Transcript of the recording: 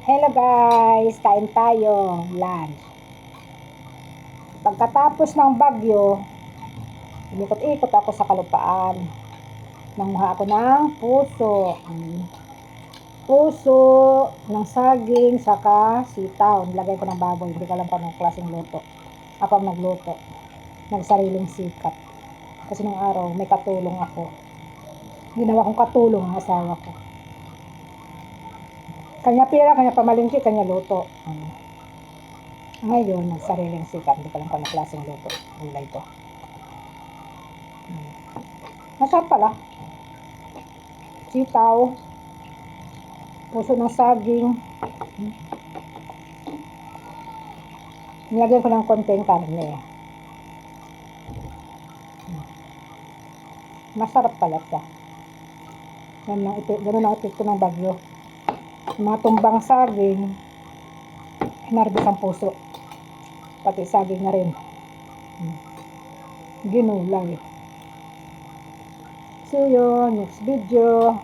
Hello guys, kain tayo, lunch. Pagkatapos ng bagyo, umikot-ikot ako sa kalupaan. Nanguha ako ng puso ng saging, saka sitaw. Nilagay ko ng baboy, hindi ko alam pa ng klaseng luto. Ako ang nagluto, nagsariling sikat. Kasi nung araw, may katulong ako. Ginawa kong katulong ang asawa ko. Kanya pira, kanya pamalingki, kanya luto. Ngayon, nagsariling sikat. Hindi ko lang kung anong klaseng luto. Gulay ko. Masarap pala. Sitaw. Puso ng saging. Nilagyan ko ng konting karne. Masarap pala siya. Ganun ang epekto ng bagyo. Mga tumbang saging, hinarbis ang puso. Pati saging na rin. Ginulay. See you next video.